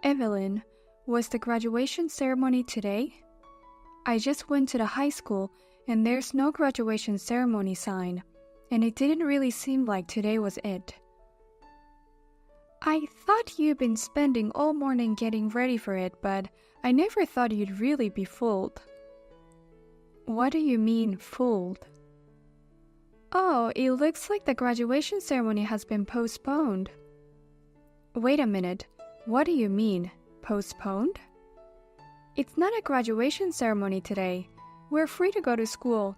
Evelyn, was the graduation ceremony today? I just went to the high school and there's no graduation ceremony sign, and it didn't really seem like today was it. I thought you'd been spending all morning getting ready for it, but I never thought you'd really be fooled. What do you mean, fooled? Oh, it looks like the graduation ceremony has been postponed. Wait a minute, what do you mean, postponed? It's not a graduation ceremony today. We're free to go to school,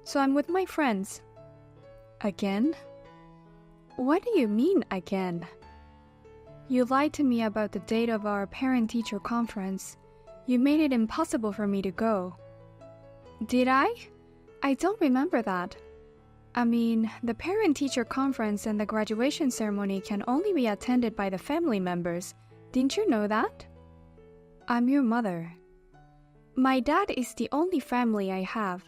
so I'm with my friends. Again? What do you mean, again? You lied to me about the date of our parent-teacher conference. You made it impossible for me to go. Did I? I don't remember that. I mean, the parent-teacher conference and the graduation ceremony can only be attended by the family members. Didn't you know that? I'm your mother. My dad is the only family I have.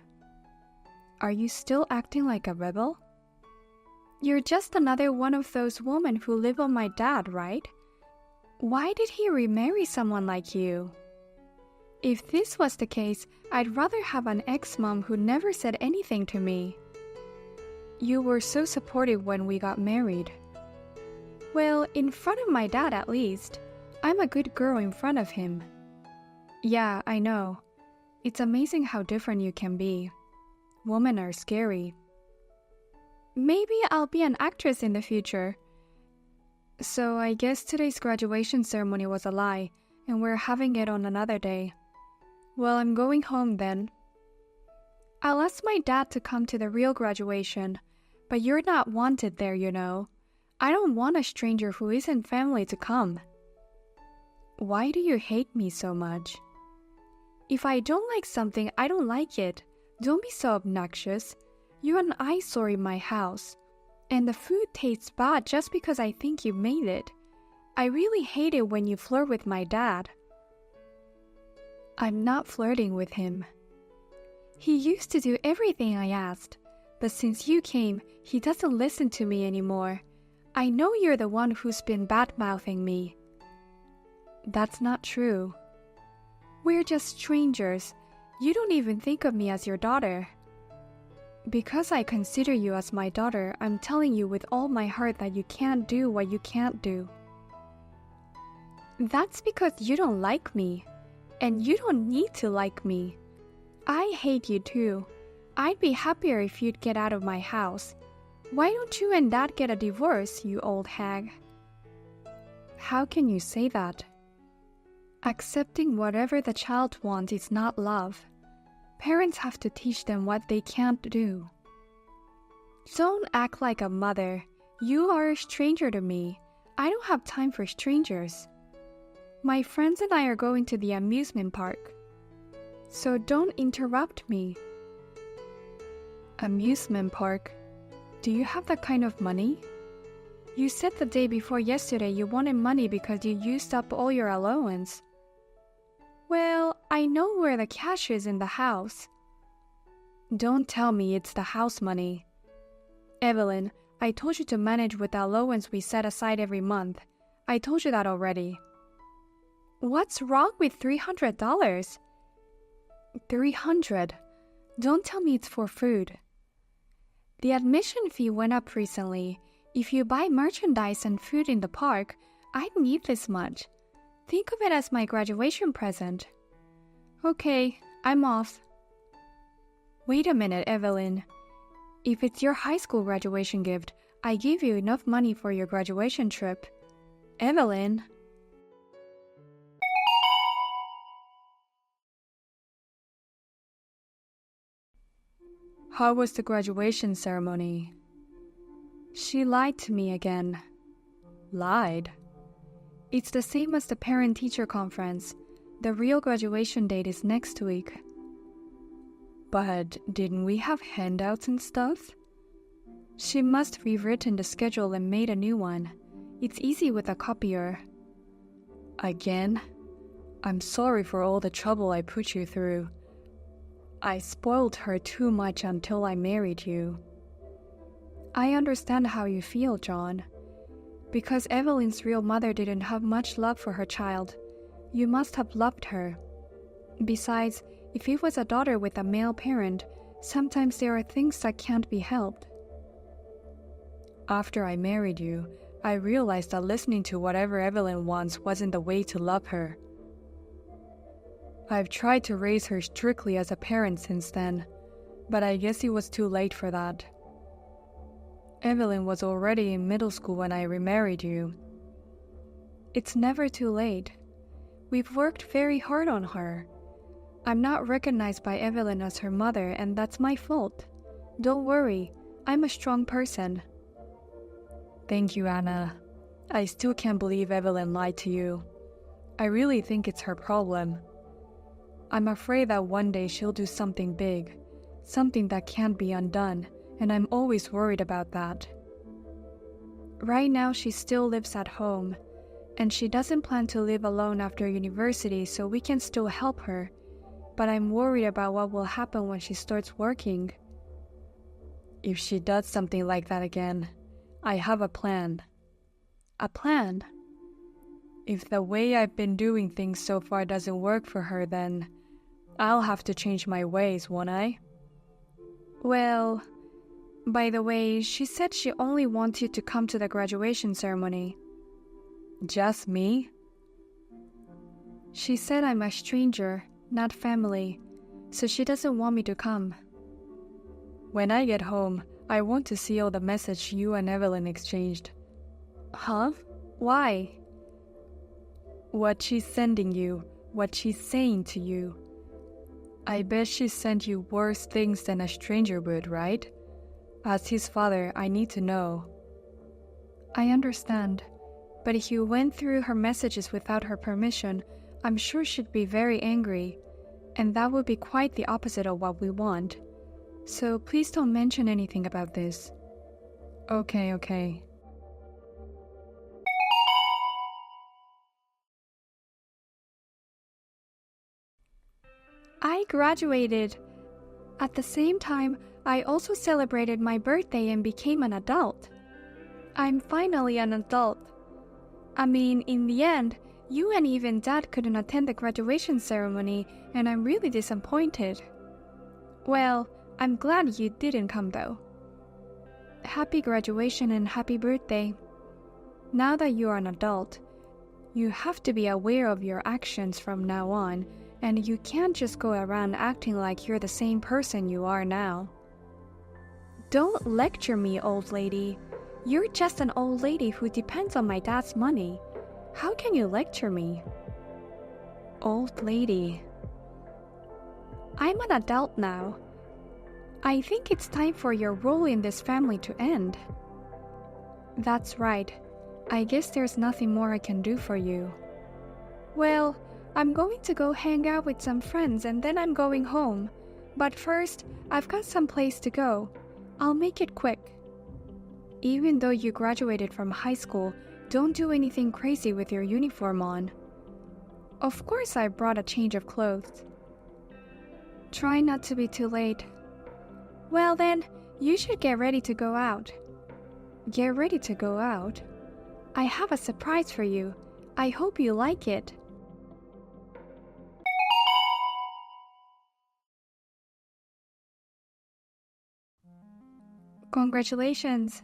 Are you still acting like a rebel? You're just another one of those women who live on my dad, right? Why did he remarry someone like you? If this was the case, I'd rather have an ex-mom who never said anything to me. You were so supportive when we got married. Well, in front of my dad at least. I'm a good girl in front of him. Yeah, I know. It's amazing how different you can be. Women are scary. Maybe I'll be an actress in the future. So I guess today's graduation ceremony was a lie, and we're having it on another day. Well, I'm going home then. I'll ask my dad to come to the real graduation, but you're not wanted there, you know. I don't want a stranger who isn't family to come. Why do you hate me so much? If I don't like something, I don't like it. Don't be so obnoxious. You're an eyesore in my house. And the food tastes bad just because I think you made it. I really hate it when you flirt with my dad. I'm not flirting with him. He used to do everything I asked, but since you came, he doesn't listen to me anymore. I know you're the one who's been bad-mouthing me. That's not true. We're just strangers. You don't even think of me as your daughter. Because I consider you as my daughter, I'm telling you with all my heart that you can't do what you can't do. That's because you don't like me. And you don't need to like me. I hate you too. I'd be happier if you'd get out of my house. Why don't you and Dad get a divorce, you old hag? How can you say that? Accepting whatever the child wants is not love. Parents have to teach them what they can't do. Don't act like a mother. You are a stranger to me. I don't have time for strangers. My friends and I are going to the amusement park. So don't interrupt me. Amusement park? Do you have that kind of money? You said the day before yesterday you wanted money because you used up all your allowance. Well, I know where the cash is in the house. Don't tell me it's the house money. Evelyn, I told you to manage with the allowance we set aside every month. I told you that already. What's wrong with $300? $300? Don't tell me it's for food. The admission fee went up recently. If you buy merchandise and food in the park, I'd need this much. Think of it as my graduation present. Okay, I'm off. Wait a minute, Evelyn. If it's your high school graduation gift, I give you enough money for your graduation trip. Evelyn. How was the graduation ceremony? She lied to me again. Lied? It's the same as the parent-teacher conference. The real graduation date is next week. But didn't we have handouts and stuff? She must have rewritten the schedule and made a new one. It's easy with a copier. Again? I'm sorry for all the trouble I put you through. I spoiled her too much until I married you. I understand how you feel, John. Because Evelyn's real mother didn't have much love for her child. You must have loved her. Besides, if it was a daughter with a male parent, sometimes there are things that can't be helped. After I married you, I realized that listening to whatever Evelyn wants wasn't the way to love her. I've tried to raise her strictly as a parent since then, but I guess it was too late for that. Evelyn was already in middle school when I remarried you. It's never too late. We've worked very hard on her. I'm not recognized by Evelyn as her mother, and that's my fault. Don't worry, I'm a strong person. Thank you, Anna. I still can't believe Evelyn lied to you. I really think it's her problem. I'm afraid that one day she'll do something big, something that can't be undone, and I'm always worried about that. Right now she still lives at home, and she doesn't plan to live alone after university, so we can still help her, but I'm worried about what will happen when she starts working. If she does something like that again, I have a plan. A plan? If the way I've been doing things so far doesn't work for her, then I'll have to change my ways, won't I? Well, by the way, she said she only wants you to come to the graduation ceremony. Just me? She said I'm a stranger, not family, so she doesn't want me to come. When I get home, I want to see all the messages you and Evelyn exchanged. Huh? Why? What she's sending you, what she's saying to you. I bet she sent you worse things than a stranger would, right? As his father, I need to know. I understand, but if you went through her messages without her permission, I'm sure she'd be very angry, and that would be quite the opposite of what we want. So please don't mention anything about this. Okay. I graduated. At the same time, I also celebrated my birthday and became an adult. I'm finally an adult. I mean, in the end, you and even Dad couldn't attend the graduation ceremony, and I'm really disappointed. Well, I'm glad you didn't come though. Happy graduation and happy birthday. Now that you are an adult, you have to be aware of your actions from now on, and you can't just go around acting like you're the same person you are now. Don't lecture me, old lady. You're just an old lady who depends on my dad's money. How can you lecture me? Old lady. I'm an adult now. I think it's time for your role in this family to end. That's right. I guess there's nothing more I can do for you. Well, I'm going to go hang out with some friends and then I'm going home. But first, I've got some place to go. I'll make it quick. Even though you graduated from high school, don't do anything crazy with your uniform on. Of course I brought a change of clothes. Try not to be too late. Well then, you should get ready to go out. Get ready to go out? I have a surprise for you. I hope you like it. Congratulations.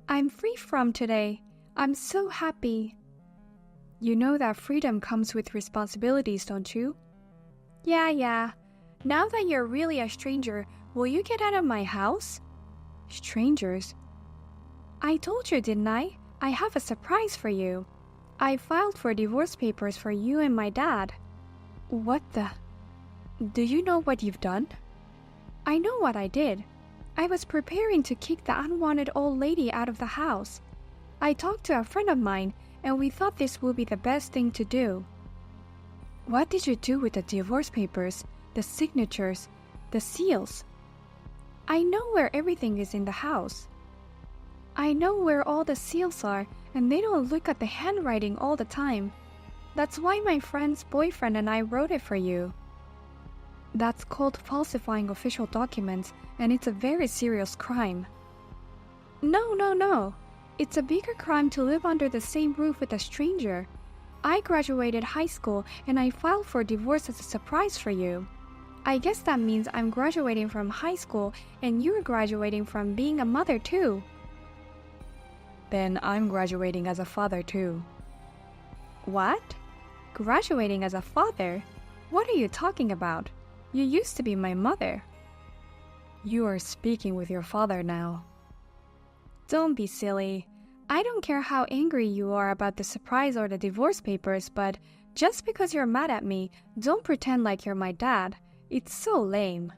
I'm free from today. I'm so happy. You know that freedom comes with responsibilities, don't you? Yeah. Now that you're really a stranger, will you get out of my house? Strangers? I told you, didn't I? I have a surprise for you. I filed for divorce papers for you and my dad. What the? Do you know what you've done? I know what I did. I was preparing to kick the unwanted old lady out of the house. I talked to a friend of mine, and we thought this would be the best thing to do. What did you do with the divorce papers, the signatures, the seals? I know where everything is in the house. I know where all the seals are, and they don't look at the handwriting all the time. That's why my friend's boyfriend and I wrote it for you. That's called falsifying official documents, and it's a very serious crime. No. It's a bigger crime to live under the same roof with a stranger. I graduated high school and I filed for divorce as a surprise for you. I guess that means I'm graduating from high school and you're graduating from being a mother too. Then I'm graduating as a father too. What? Graduating as a father? What are you talking about? You used to be my mother. You are speaking with your father now. Don't be silly. I don't care how angry you are about the surprise or the divorce papers, but just because you're mad at me, don't pretend like you're my dad. It's so lame.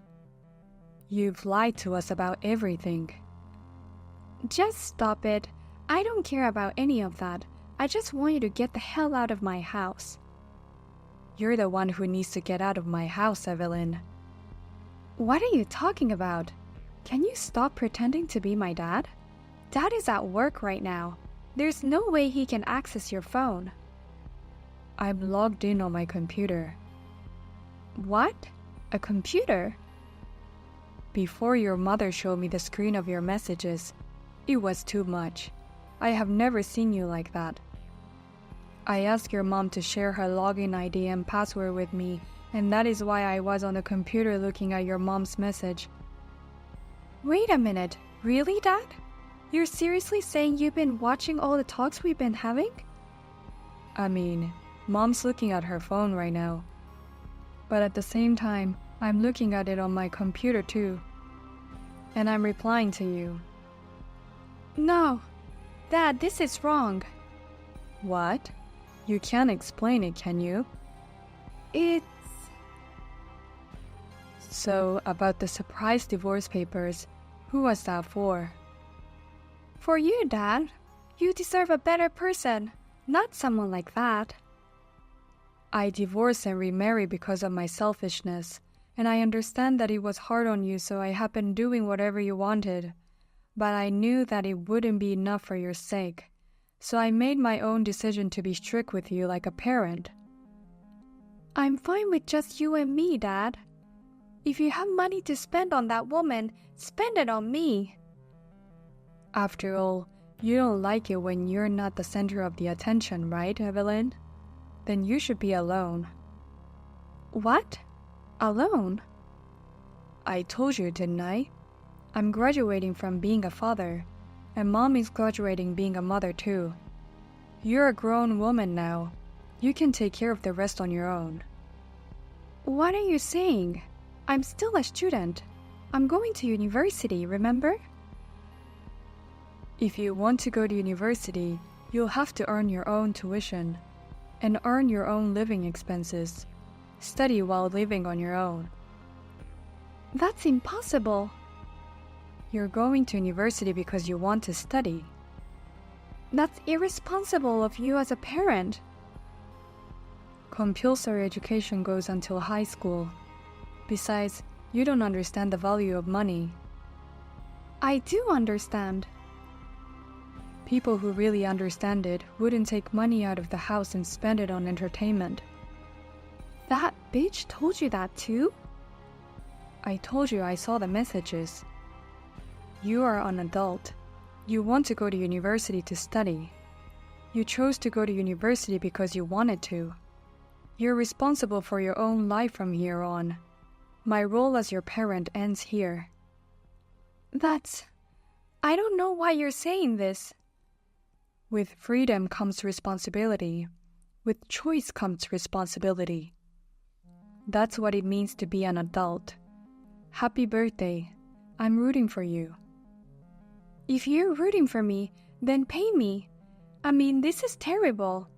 You've lied to us about everything. Just stop it. I don't care about any of that. I just want you to get the hell out of my house. You're the one who needs to get out of my house, Evelyn. What are you talking about? Can you stop pretending to be my dad? Dad is at work right now. There's no way he can access your phone. I'm logged in on my computer. What? A computer? Before your mother showed me the screen of your messages, it was too much. I have never seen you like that. I asked your mom to share her login ID and password with me, and that is why I was on the computer looking at your mom's message. Wait a minute, really, Dad? You're seriously saying you've been watching all the talks we've been having? I mean, Mom's looking at her phone right now. But at the same time, I'm looking at it on my computer too. And I'm replying to you. No. Dad, this is wrong. What? You can't explain it, can you? It's... So, about the surprise divorce papers, who was that for? For you, Dad. You deserve a better person, not someone like that. I divorced and remarried because of my selfishness, and I understand that it was hard on you, so I have been doing whatever you wanted. But I knew that it wouldn't be enough for your sake, so I made my own decision to be strict with you like a parent. I'm fine with just you and me, Dad. If you have money to spend on that woman, spend it on me. After all, you don't like it when you're not the center of the attention, right, Evelyn? Then you should be alone. What? Alone? I told you, didn't I? I'm graduating from being a father, and Mom is graduating being a mother too. You're a grown woman now. You can take care of the rest on your own. What are you saying? I'm still a student. I'm going to university, remember? If you want to go to university, you'll have to earn your own tuition and earn your own living expenses. Study while living on your own. That's impossible. You're going to university because you want to study. That's irresponsible of you as a parent. Compulsory education goes until high school. Besides, you don't understand the value of money. I do understand. People who really understand it wouldn't take money out of the house and spend it on entertainment. That bitch told you that too? I told you I saw the messages. You are an adult. You want to go to university to study. You chose to go to university because you wanted to. You're responsible for your own life from here on. My role as your parent ends here. I don't know why you're saying this. With freedom comes responsibility. With choice comes responsibility. That's what it means to be an adult. Happy birthday. I'm rooting for you. If you're rooting for me, then pay me. I mean, this is terrible.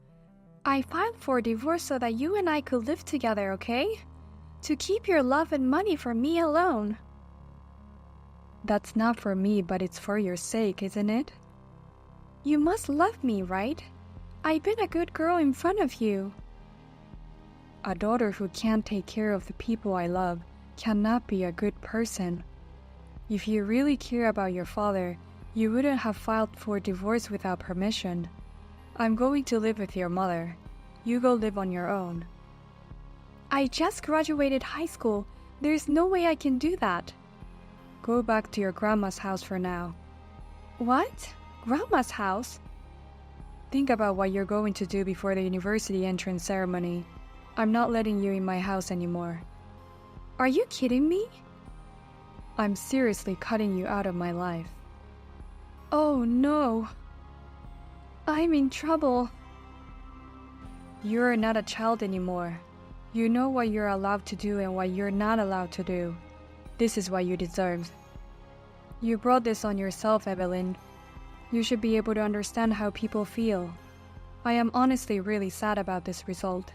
I filed for divorce so that you and I could live together, okay? To keep your love and money for me alone. That's not for me, but it's for your sake, isn't it? You must love me, right? I've been a good girl in front of you. A daughter who can't take care of the people I love cannot be a good person. If you really care about your father, you wouldn't have filed for divorce without permission. I'm going to live with your mother. You go live on your own. I just graduated high school. There's no way I can do that. Go back to your grandma's house for now. What? Grandma's house? Think about what you're going to do before the university entrance ceremony. I'm not letting you in my house anymore. Are you kidding me? I'm seriously cutting you out of my life. Oh no. I'm in trouble. You're not a child anymore. You know what you're allowed to do and what you're not allowed to do. This is what you deserve. You brought this on yourself, Evelyn. You should be able to understand how people feel. I am honestly really sad about this result.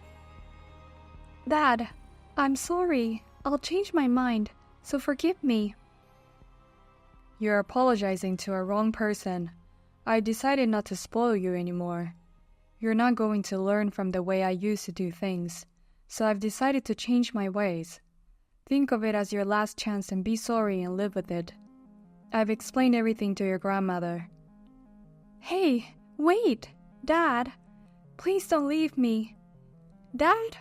Dad, I'm sorry. I'll change my mind, so forgive me. You're apologizing to a wrong person. I decided not to spoil you anymore. You're not going to learn from the way I used to do things, so I've decided to change my ways. Think of it as your last chance and be sorry and live with it. I've explained everything to your grandmother. Hey, wait! Dad! Please don't leave me. Dad?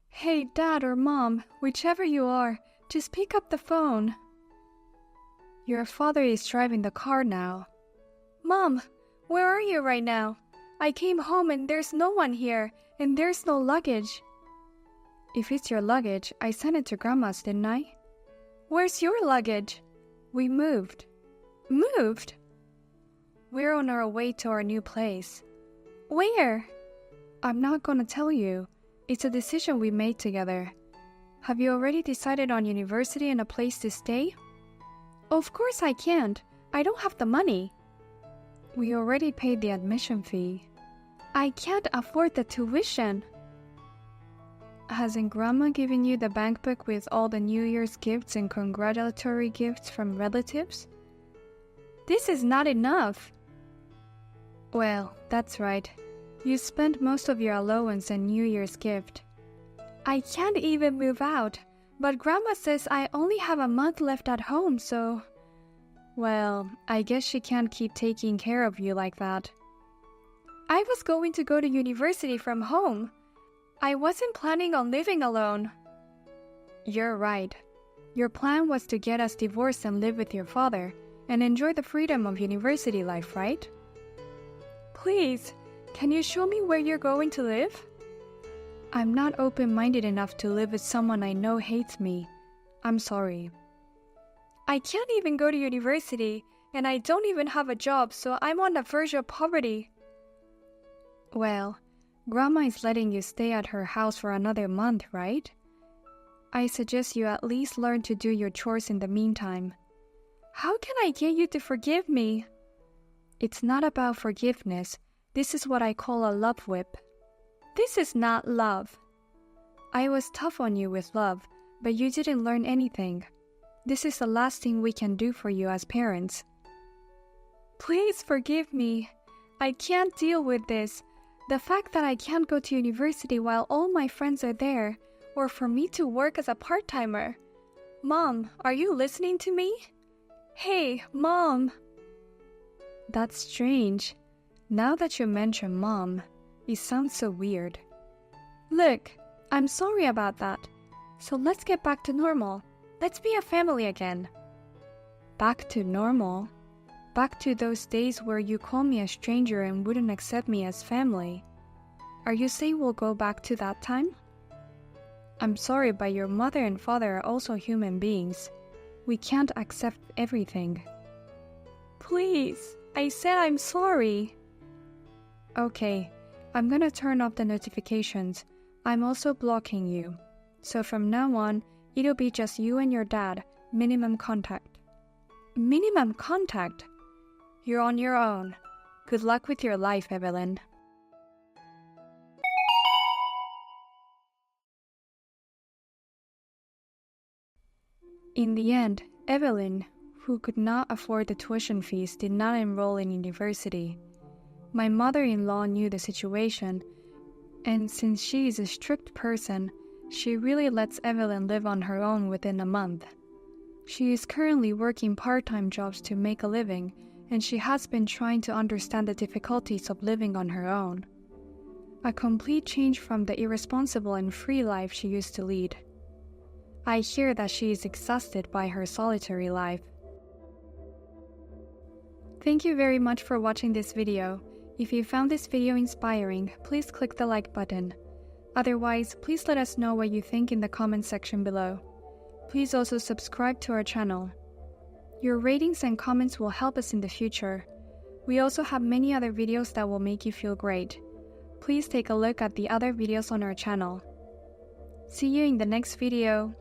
Hey, Dad or Mom, whichever you are, just pick up the phone. Your father is driving the car now. Mom, where are you right now? I came home and there's no one here, and there's no luggage. If it's your luggage, I sent it to Grandma's, didn't I? Where's your luggage? We moved. Moved? We're on our way to our new place. Where? I'm not gonna tell you. It's a decision we made together. Have you already decided on university and a place to stay? Of course I can't. I don't have the money. We already paid the admission fee. I can't afford the tuition. Hasn't Grandma given you the bank book with all the New Year's gifts and congratulatory gifts from relatives? This is not enough. Well, that's right. You spent most of your allowance on New Year's gift. I can't even move out, but Grandma says I only have a month left at home, so... Well, I guess she can't keep taking care of you like that. I was going to go to university from home. I wasn't planning on living alone. You're right. Your plan was to get us divorced and live with your father and enjoy the freedom of university life, right? Please, can you show me where you're going to live? I'm not open-minded enough to live with someone I know hates me. I'm sorry. I can't even go to university, and I don't even have a job, so I'm on the verge of poverty. Well, Grandma is letting you stay at her house for another month, right? I suggest you at least learn to do your chores in the meantime. How can I get you to forgive me? It's not about forgiveness. This is what I call a love whip. This is not love. I was tough on you with love, but you didn't learn anything. This is the last thing we can do for you as parents. Please forgive me. I can't deal with this. The fact that I can't go to university while all my friends are there, or for me to work as a part-timer. Mom, are you listening to me? Hey, Mom. That's strange. Now that you mention Mom, it sounds so weird. Look, I'm sorry about that. So let's get back to normal. Let's be a family again. Back to normal? Back to those days where you called me a stranger and wouldn't accept me as family. Are you saying we'll go back to that time? I'm sorry, but your mother and father are also human beings. We can't accept everything. Please, I said I'm sorry. Okay, I'm gonna turn off the notifications. I'm also blocking you. So from now on, it'll be just you and your dad, minimum contact. Minimum contact? You're on your own. Good luck with your life, Evelyn. In the end, Evelyn, who could not afford the tuition fees, did not enroll in university. My mother-in-law knew the situation, and since she is a strict person, she really lets Evelyn live on her own within a month. She is currently working part-time jobs to make a living, and she has been trying to understand the difficulties of living on her own. A complete change from the irresponsible and free life she used to lead. I hear that she is exhausted by her solitary life. Thank you very much for watching this video. If you found this video inspiring, please click the like button. Otherwise, please let us know what you think in the comment section below. Please also subscribe to our channel. Your ratings and comments will help us in the future. We also have many other videos that will make you feel great. Please take a look at the other videos on our channel. See you in the next video.